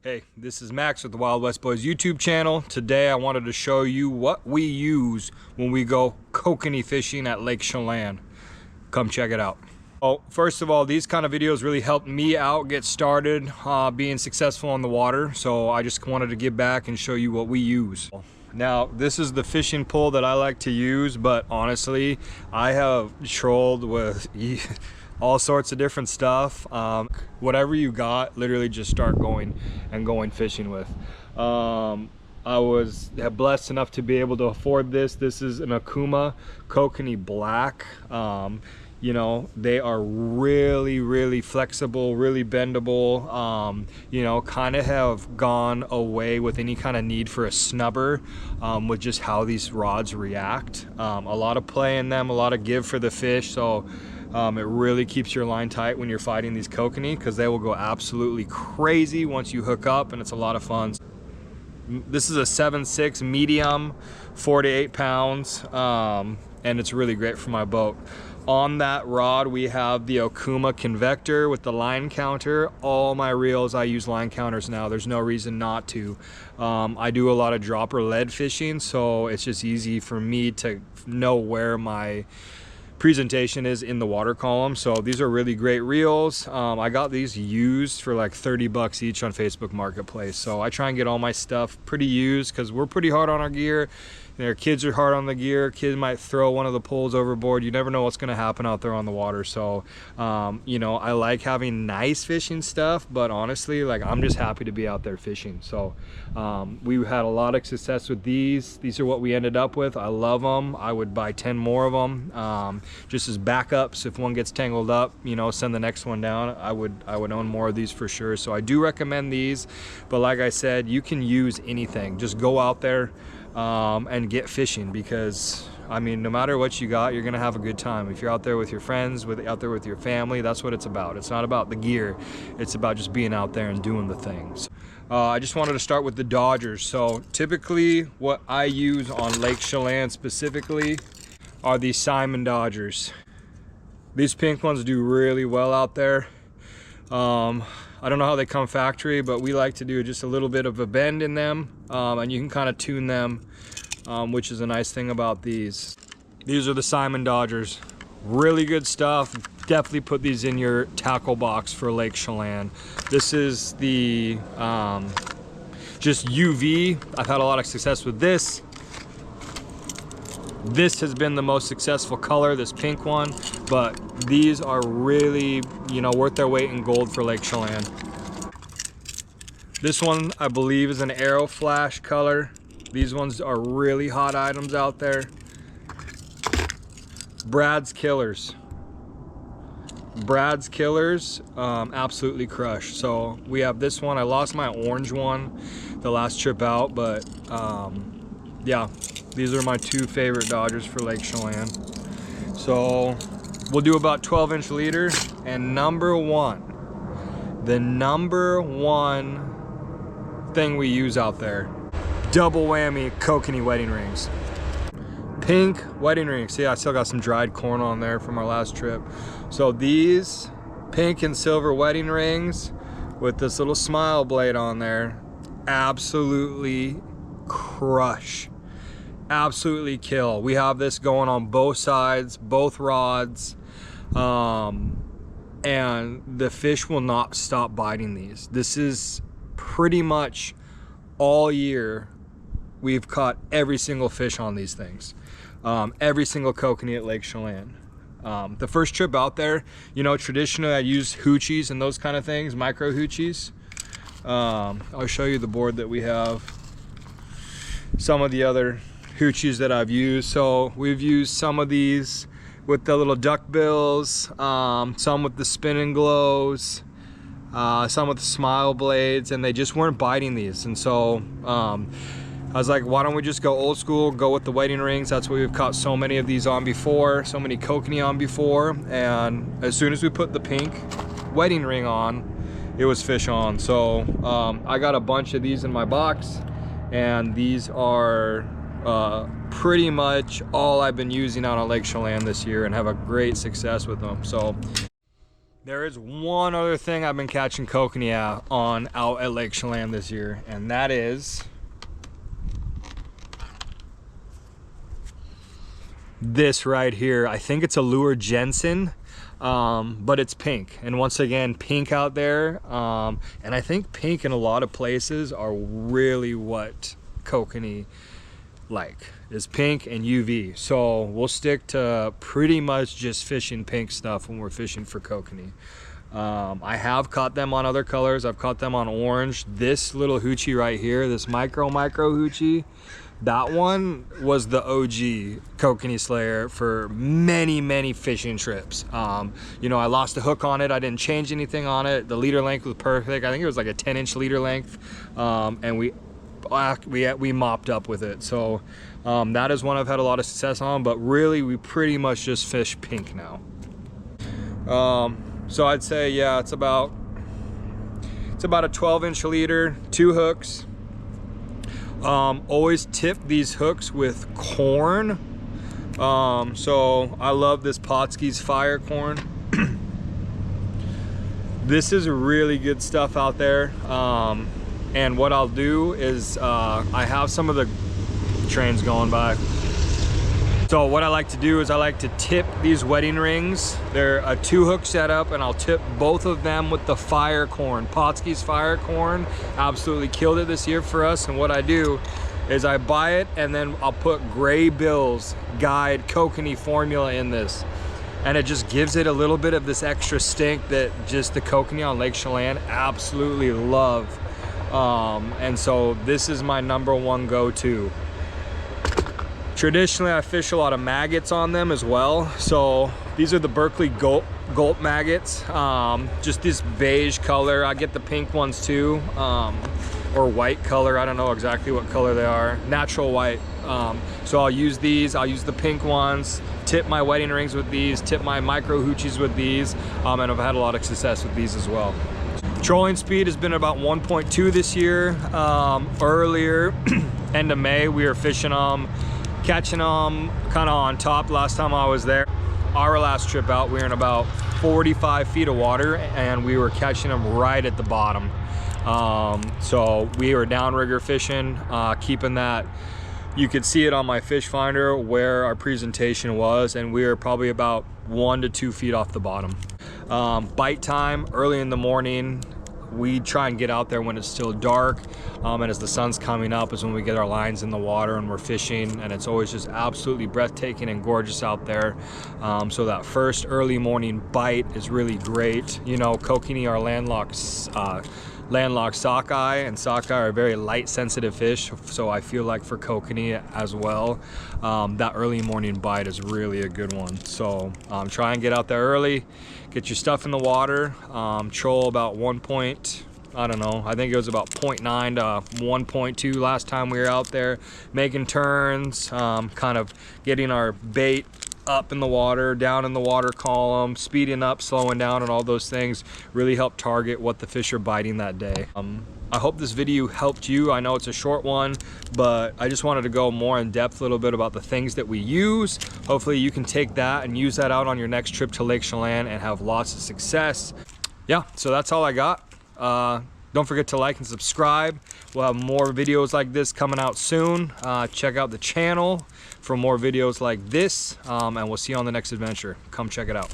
Hey, this is Max with the Wild West Boys YouTube channel. Today I wanted to show you what we use when we go kokanee fishing at Lake CHELAN. Come check it out. Oh, first of all, these kind of videos really helped me out get started being successful on the water. So I just wanted to give back and show you what we use. Now, this is the fishing pole that I like to use, but honestly, I have trolled with all sorts of different stuff. Whatever you got, literally just start going fishing with. I was blessed enough to be able to afford this. This is an Okuma Kokanee Black. You know, they are really flexible, really bendable. You know, kind of have gone away with any kind of need for a snubber with just how these rods react. A lot of play in them, a lot of give for the fish. So it really keeps your line tight when you're fighting these kokanee, because they will go absolutely crazy once you hook up, and it's a lot of fun. This is a 7.6 medium, 4 to 8 pounds, and it's really great for my boat. On that rod, we have the Okuma Convector with the line counter. All my reels, I use line counters now. There's no reason not to. I do a lot of dropper lead fishing, so it's just easy for me to know where my presentation is in the water column. So these are really great reels. I got these used for like 30 bucks each on Facebook Marketplace. So I try and get all my stuff pretty used, because we're pretty hard on our gear. Their kids are hard on the gear. Kids might throw one of the poles overboard. You never know what's going to happen out there on the water. So you know, I like having nice fishing stuff, but honestly, like, I'm just happy to be out there fishing. So we had a lot of success with these. These are what we ended up with. I love them. I would buy 10 more of them just as backups. If one gets tangled up, you know, send the next one down. I would own more of these for sure. So I do recommend these, but like I said, you can use anything. Just go out there and get fishing, because I mean, no matter what you got, you're gonna have a good time. If you're out there with your friends, out there with your family, that's what it's about. It's not about the gear, it's about just being out there and doing the things. I just wanted to start with the Dodgers. So typically what I use on Lake CHELAN specifically are these Simon Dodgers. These pink ones do really well out there. I don't know how they come factory, but we like to do just a little bit of a bend in them, and you can kind of tune them, which is a nice thing about these. These are the Simon Dodgers. Really good stuff. Definitely put these in your tackle box for Lake CHELAN. This is the just UV. I've had a lot of success with this. This has been the most successful color, this pink one, but these are really, you know, worth their weight in gold for Lake CHELAN. This one, I believe, is an Arrow Flash color. These ones are really hot items out there. Brad's Killers. Brad's Killers absolutely crush. So we have this one. I lost my orange one the last trip out, but yeah, these are my two favorite Dodgers for Lake CHELAN. So we'll do about 12-inch leader, and the number one thing we use out there, double whammy kokanee wedding rings. Pink wedding rings. See, I still got some dried corn on there from our last trip. So these pink and silver wedding rings with this little smile blade on there absolutely crush. Absolutely kill. We have this going on both sides, both rods, and the fish will not stop biting these. This is pretty much all year we've caught every single fish on these things. Every single kokanee at Lake CHELAN. The first trip out there, you know, traditionally I use hoochies and those kind of things, micro hoochies. I'll show you the board that we have. Some of the other hoochies that I've used. So we've used some of these with the little duck bills, some with the spinning glows, some with the smile blades, and they just weren't biting these. And so I was like, why don't we just go old school, go with the wedding rings? That's what we've caught so many of these on before, so many kokanee on before. And as soon as we put the pink wedding ring on, it was fish on. So I got a bunch of these in my box, and these are pretty much all I've been using out on Lake CHELAN this year, and have a great success with them. So There is one other thing I've been catching kokanee out at Lake Chelan this year, and that is this right here. I think it's a lure Jensen, but it's pink, and once again, pink out there, and I think pink in a lot of places are really what kokanee like, is pink and UV. So we'll stick to pretty much just fishing pink stuff when we're fishing for kokanee. I have caught them on other colors. I've caught them on orange. This little hoochie right here, this micro hoochie, that one was the OG kokanee slayer for many fishing trips. You know, I lost a hook on it. I didn't change anything on it. The leader length was perfect. I think it was like a 10-inch leader length, and we mopped up with it. So that is one I've had a lot of success on, but really we pretty much just fish pink now. So I'd say, yeah, it's about a 12-inch leader, 2 hooks. Always tip these hooks with corn. So I love this Potskey's fire corn. This is really good stuff out there. And what I'll do is I have some of the trains going by. So what I like to do is I like to tip these wedding rings. They're a 2-hook setup, and I'll tip both of them with the fire corn. Potskey's fire corn absolutely killed it this year for us. And what I do is I buy it, and then I'll put Gray Bill's Guide kokanee formula in this. And it just gives it a little bit of this extra stink that just the kokanee on Lake Chelan absolutely love. And so this is my #1 go-to. Traditionally, I fish a lot of maggots on them as well. So these are the Berkeley gulp maggots. Just this beige color. I get the pink ones too, or white color. I don't know exactly what color they are. Natural white. So I'll use these. I'll use the pink ones. Tip my wedding rings with these. Tip my micro hoochies with these. And I've had a lot of success with these as well. Trolling speed has been about 1.2 this year. Earlier, end of May, we were fishing them, catching them kind of on top. Last time I was there, our last trip out, we were in about 45 feet of water, and we were catching them right at the bottom. So we were downrigger fishing, keeping that. You could see it on my fish finder where our presentation was, and we were probably about 1 to 2 feet off the bottom. Bite time, early in the morning. We try and get out there when it's still dark, and as the sun's coming up is when we get our lines in the water and we're fishing, and it's always just absolutely breathtaking and gorgeous out there. So that first early morning bite is really great. You know, kokanee are landlocked sockeye, and sockeye are very light sensitive fish, so I feel like for kokanee as well, that early morning bite is really a good one. So try and get out there early, get your stuff in the water, troll about I don't know, I think it was about 0.9 to 1.2 last time we were out there, making turns, kind of getting our bait up in the water, down in the water column, speeding up, slowing down, and all those things really help target what the fish are biting that day. I hope this video helped you. I know it's a short one, but I just wanted to go more in depth a little bit about the things that we use. Hopefully you can take that and use that out on your next trip to Lake Chelan and have lots of success. Yeah, so that's all I got. Don't forget to like and subscribe. We'll have more videos like this coming out soon. Check out the channel for more videos like this, and we'll see you on the next adventure. Come check it out.